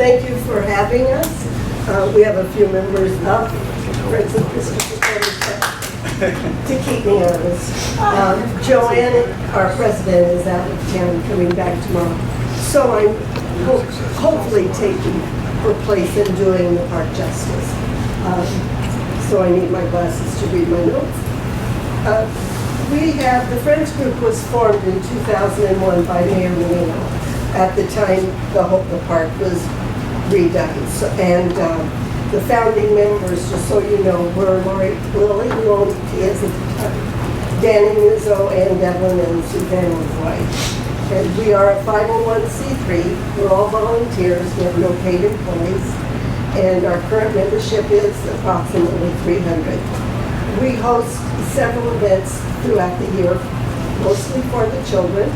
Thank you for having us. We have a few members of Friends of Christopher to keep me honest. Joanne, our president, is out of town, coming back tomorrow. So I'm hopefully taking her place in doing the park justice. So I need my glasses to read my notes. The Friends Group was formed in 2001 by Mayor Menino. At the time, the park was redone. So, and the founding members, just so you know, were Lori Lily, who is Danny Mizzo, and Devlin, and Suzanne was wife. And we are a 501c3. We're all volunteers. We have no paid employees. And our current membership is approximately 300. We host several events throughout the year, mostly for the children.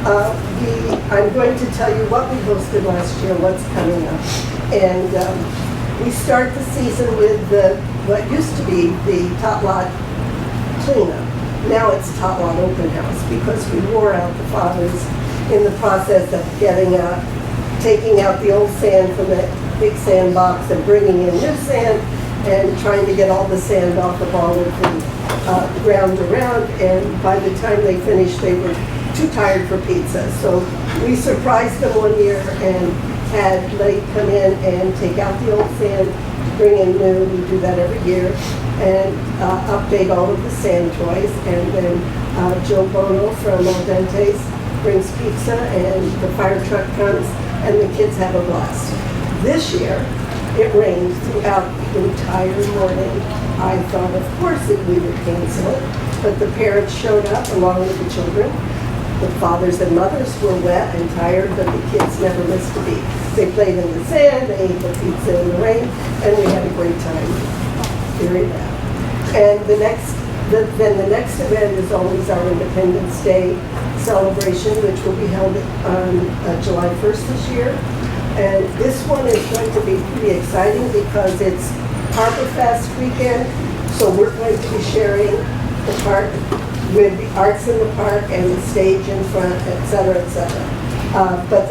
I'm going to tell you what we hosted last year, what's coming up. And we start the season with what used to be the Tot Lot cleanup. Now it's Tot Lot open house because we wore out the fathers in the process of taking out the old sand from the big sand box and bringing in new sand and trying to get all the sand off of all of the ground around. And by the time they finished, they were too tired for pizza. So we surprised them one year and had Lake come in and take out the old sand, bring in new. We do that every year, and update all of the sand toys. And then Joe Bono from Al Dente's brings pizza, and the fire truck comes, and the kids have a blast. This year, it rained throughout the entire morning. I thought, of course, that we would cancel it, but the parents showed up along with the children. The fathers and mothers were wet and tired, but the kids never missed a beat. They played in the sand, they ate the pizza in the rain, and we had a great time. Very bad. And the next event is always our Independence Day celebration, which will be held on July 1st this year. And this one is going to be pretty exciting because it's Harbor Fest weekend, so we're going to be sharing the park with the arts in the park and the stage in front, et cetera, et cetera. But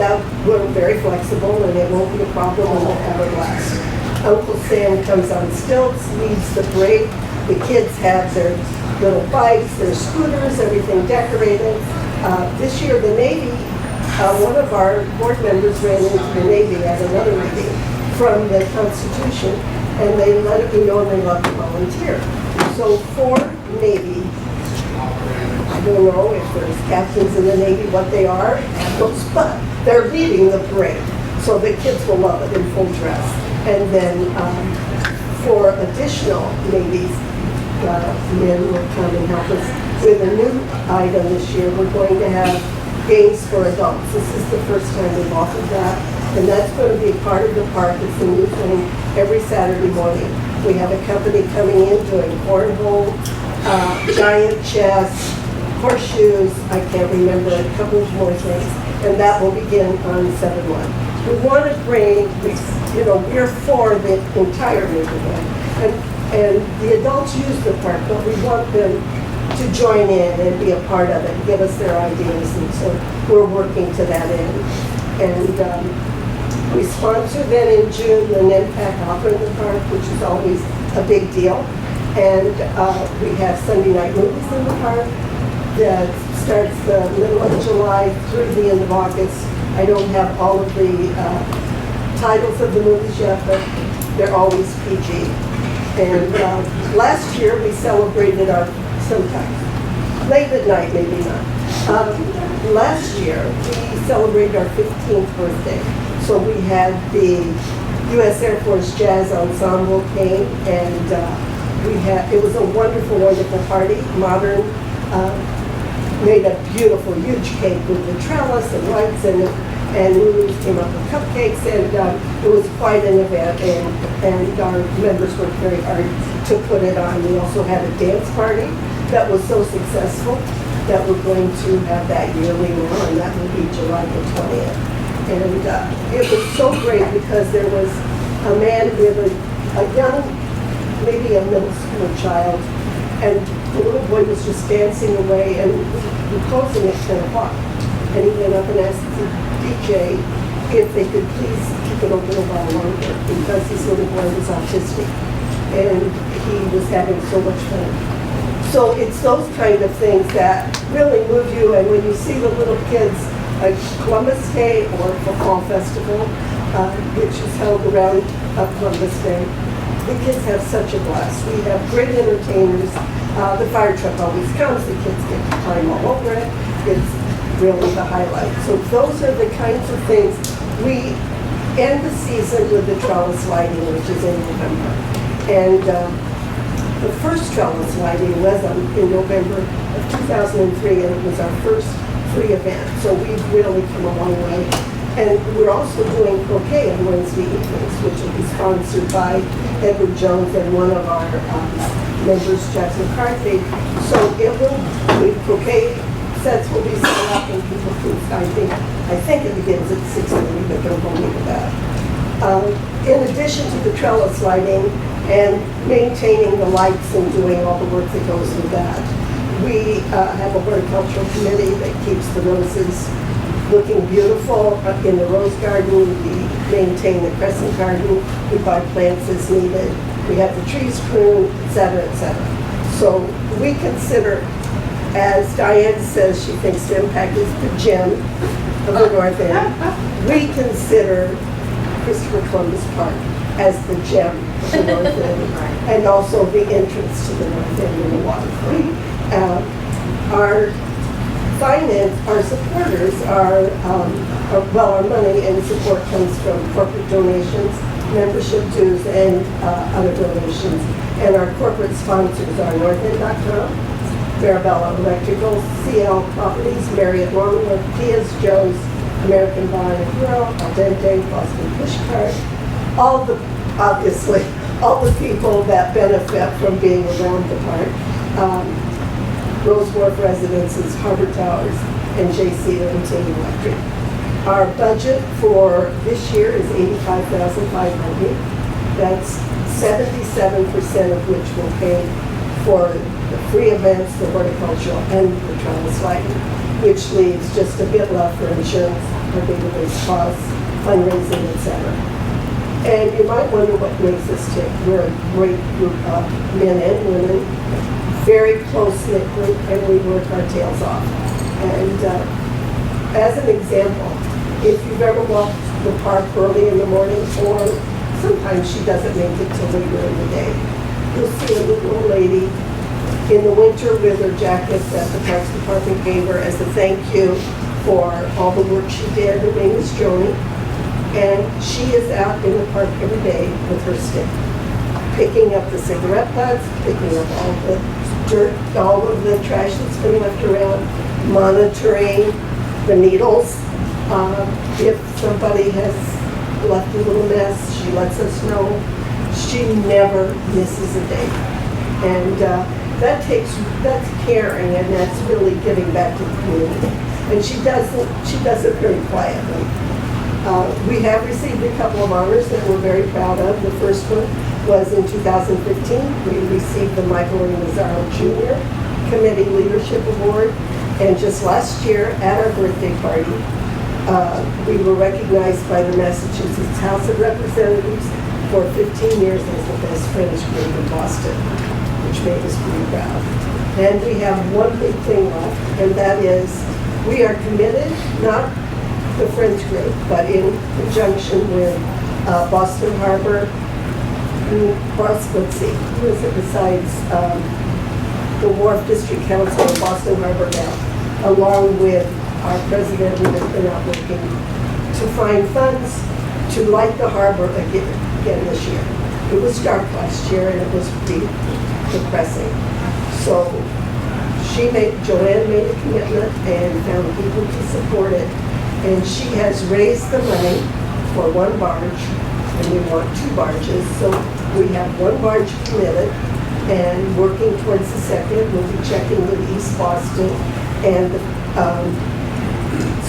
we're very flexible and it won't be a problem and we'll have a blast. Uncle Sam comes on stilts, leads the parade. The kids have their little bikes, their scooters, everything decorated. This year the Navy, one of our board members ran into the Navy at another meeting from the Constitution, and they let it be known they love to volunteer. So for Navy, I don't know if there's captains in the Navy, what they are, but they're leading the parade. So the kids will love it in full dress. And then for additional Navy men will come and help us with a new item this year. We're going to have games for adults. This is the first time we've offered that. And that's going to be part of the park. It's a new thing every Saturday morning. We have a company coming in doing cornhole, giant chess, horseshoes, I can't remember, a couple of more things. And that will begin on 7/1. We want to bring, we're for the entire neighborhood. And the adults use the park, but we want them to join in and be a part of it and give us their ideas. And so we're working to that end. And we sponsor then in June the NEMPAC Opera in the park, which is always a big deal. And we have Sunday night movies in the park that starts the middle of July through the end of August. I don't have all of the titles of the movies yet, but they're always PG. And last year we celebrated sometimes late at night, maybe not. Last year we celebrated our 15th birthday. So we had the U.S. Air Force Jazz Ensemble came, and it was a wonderful, wonderful party. Modern made a beautiful, huge cake with the trellis and lights in it, and Lulu came up with cupcakes, and it was quite an event, and our members worked very hard to put it on. We also had a dance party that was so successful that we're going to have that yearly now, and that will be July the 20th. And it was so great because there was a man with a young, maybe a middle school child, and the little boy was just dancing away, and we were closing at 10 o'clock. And he went up and asked the DJ if they could please keep it a little while longer, because this little boy was autistic and he was having so much fun. So it's those kind of things that really move you, and when you see the little kids at Columbus Day or the Fall Festival, which is held around Columbus Day, the kids have such a blast. We have great entertainers. The fire truck always comes. The kids get to climb all over it. It's really the highlight. So those are the kinds of things. We end the season with the trellis lighting, which is in November. And the first trellis lighting was in November of 2003, and it was our first free event. So we've really come a long way. And we're also doing croquet on Wednesday evenings, which will be sponsored by Edward Jones and one of our members, Jackson McCarthy. So the croquet sets will be set up, and people can, I think it begins at 6:30, but don't hold me to that. In addition to the trellis lighting and maintaining the lights and doing all the work that goes with that, we have a horticultural committee that keeps the roses looking beautiful in the rose garden. We maintain the crescent garden. We buy plants as needed. We have the trees pruned, et cetera, et cetera. So we consider, as Diane says, she thinks the impact is the gem of the North End. We consider Christopher Columbus Park as the gem of the North End, and also the entrance to the North End and the waterfront. Our supporters are, our money and support comes from corporate donations, membership dues, and other donations. And our corporate sponsors are NorthEnd.com, Farabella Electrical, CL Properties, Marriott Longwood, Pia's Joe's, American Bar and Grill, Al Dente, Boston Pushcart, obviously, all the people that benefit from being around the park. Rose Wharf Residences, Harbor Towers, and J.C. Irvington Electric. Our budget for this year is $85,500. That's 77% of which will pay for the free events, the horticultural, and the trellis lighting, which leaves just a bit left for insurance, our database costs, fundraising, etc. And you might wonder what makes us tick. We're a great group of men and women, very close-knit group, and we work our tails off. And as an example, if you've ever walked the park early in the morning, or sometimes she doesn't make it till later in the day, you'll see a little lady in the winter with her jacket that the Parks Department gave her as a thank you for all the work she did. Her name is Joni, and she is out in the park every day with her stick, picking up the cigarette butts, picking up all the dirt, all of the trash that's been left around, monitoring the needles. If somebody has left a little mess, she lets us know. She never misses a day. And that's caring, and that's really giving back to the community. And she does it very quietly. We have received a couple of honors that we're very proud of. The first one was in 2015. We received the Michael A. Mazzaro Jr. Committee Leadership Award. And just last year, at our birthday party, we were recognized by the Massachusetts House of Representatives for 15 years as the best Friends group in Boston, which made us pretty proud. And we have one big thing left, and that is we are committed, not the Friends group, but in conjunction with Boston Harbor. Let's see, who is it besides the Wharf District Council of Boston Harbor now, along with our president, who has been out working to find funds to light the harbor again this year. It was dark last year and it was pretty depressing. So Joanne made a commitment and found people to support it. And she has raised the money for one barge, and we want 2 barges. So we have 1 barge committed and working towards the second. We'll be checking with East Boston. And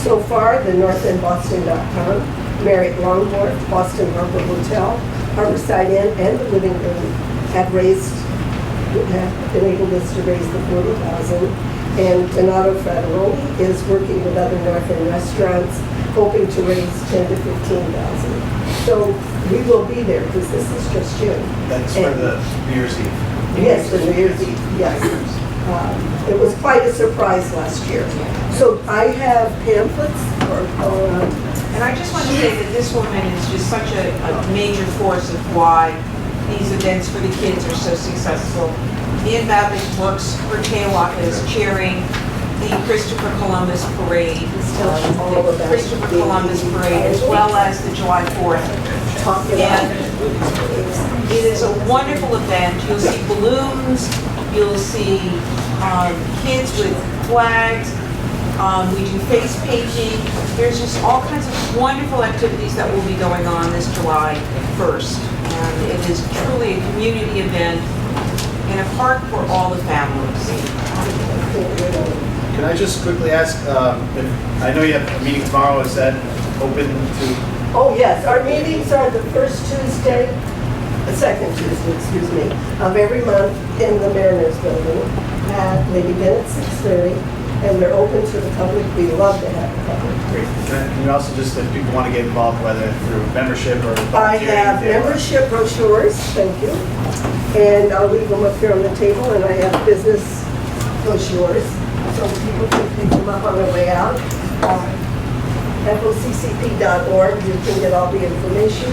so far, the NorthEndBoston.com, Marriott Long Wharf, Boston Harbor Hotel, Harborside Inn, and the Living Room have enabled us to raise the $40,000. And Donato Frateroli is working with other North End restaurants hoping to raise 10 to 15,000. So we will be there because this is just June. That's for the New Year's Eve. Yes, the New Year's Eve, yes. It was quite a surprise last year. So I have pamphlets And I just want to say that this woman is just such a major force of why these events for the kids are so successful. Ian Babbage works for Taylor as chairing the Christopher Columbus Parade, the Christopher Columbus Parade, as well as the July 4th. And it is a wonderful event. You'll see balloons, you'll see kids with flags. We do face painting. There's just all kinds of wonderful activities that will be going on this July 1st. And it is truly a community event in a park for all the families. Can I just quickly ask, I know you have a meeting tomorrow, is that open to? Oh, yes, our meetings are the second Tuesday, excuse me, of every month in the Mariners Building. They begin at 6:30, and they're open to the public. We love to have the public. Great. Can you also just, if people want to get involved, whether through membership or I volunteering? have membership brochures, thank you, and I'll leave them up here on the table, and I have business brochures, so people can pick them up on their way out. FOCCP.org, you can get all the information.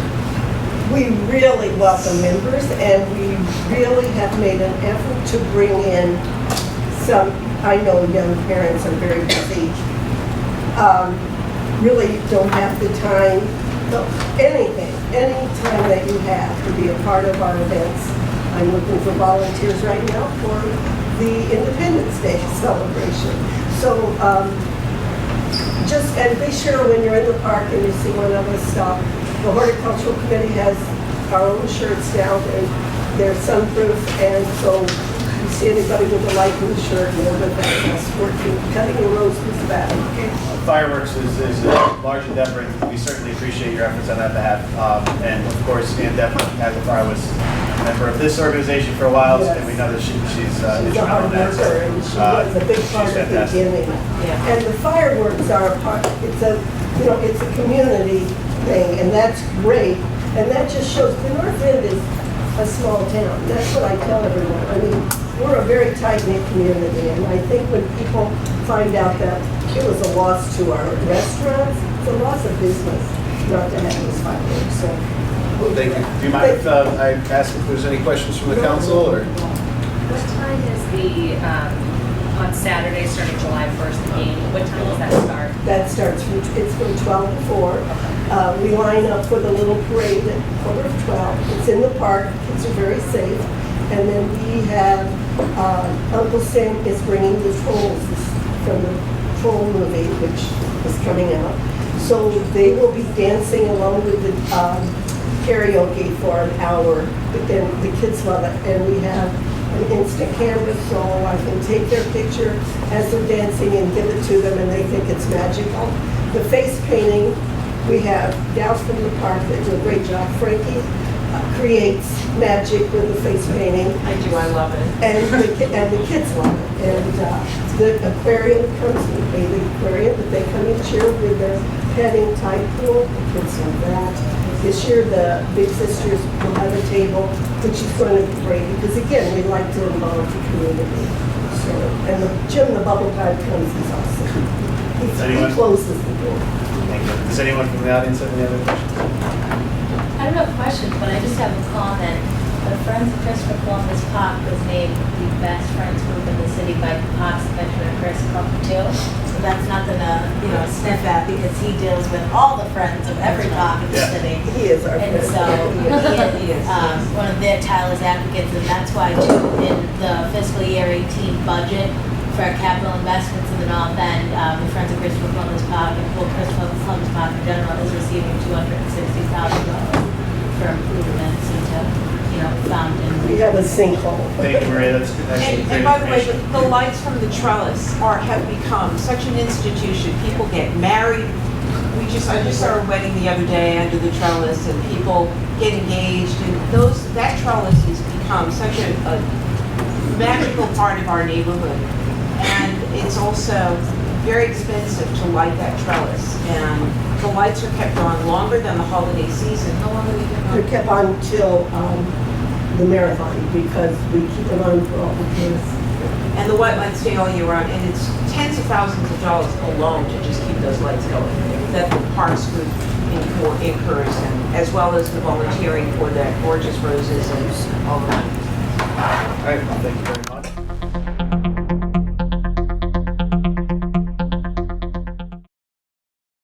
We really welcome members, and we really have made an effort to bring in some, I know young parents are very busy, really don't have the time, any time that you have to be a part of our events. I'm looking for volunteers right now for the Independence Day celebration. So and be sure when you're in the park and you see one of us stop. The Horticultural Committee has our own shirts now, and they're sunproof, and so if you see anybody with a light blue shirt, know that that's working, cutting a rose is bad. Fireworks is a large endeavor, and we certainly appreciate your efforts on that behalf. And of course, Ann Devlin Aguilar was a member of this organization for a while, Yes. and we know that she's A instrumental hard in that. worker, and she was a big part she's of the fantastic. beginning. Yeah. And the fireworks are a part, it's a community thing, and that's great. And that just shows the North End is a small town. That's what I tell everyone. I mean, we're a very tight-knit community, and I think when people find out that it was a loss to our restaurants, it's a loss of business not to have those fireworks, so. Thank you. Do you mind if I ask if there's any questions from the council, or? What time is the, on Saturday, starting July 1st, the game? What time does that start? That starts it's from 12 to 4. We line up for the little parade at 12:15. It's in the park, kids are very safe. And then we have, Uncle Sam is bringing the trolls from the Troll movie, which is coming out. So they will be dancing along with the karaoke for an hour, and the kids love it. And we have an instant camera, so I can take their picture as they're dancing and give it to them, and they think it's magical. The face painting, we have gals from the park that do a great job. Frankie creates magic with the face painting. I do, I love it. And the kids love it. And the aquarium comes, we pay the aquarium, but they come each year with their petting tide pool. The kids love that. This year, the Big Sisters will have a table, which is going to be great, because again, we like to involve the community. So, and Jim, the bubble time comes, is awesome. He closes the door. Thank you. Does anyone from the audience have any other questions? I don't have questions, but I just have a comment. The Friends of Christopher Columbus Park was named the best friends group in the city by Parks Veteran Chris Cook too. So that's nothing to, sniff at, because he deals with all the friends of every park in the city. He is our And friend. so he is one of their tireless advocates, and that's why too, in the fiscal year 18 budget for capital investments in the North End, the Friends of Christopher Columbus Park, and Christopher Columbus Park in general, is receiving $260,000 for improvements into, fountains. We have a sinkhole. Thank you, Maria. That's actually And great by the way, information. the lights from the trellis have become such an institution. People get married. I just saw a wedding the other day under the trellis, and people get engaged, and that trellis has become such a magical part of our neighborhood. And it's also very expensive to light that trellis. And the lights are kept on longer than the holiday season. How long do we We get? kept on till the marathon because we keep it on for all the kids. And the white lights stay all year round, and it's tens of thousands of dollars alone to just keep those lights going. That the Parks Group incurs, and as well as the volunteering for the gorgeous roses and all of that. All right, well, thank you very much.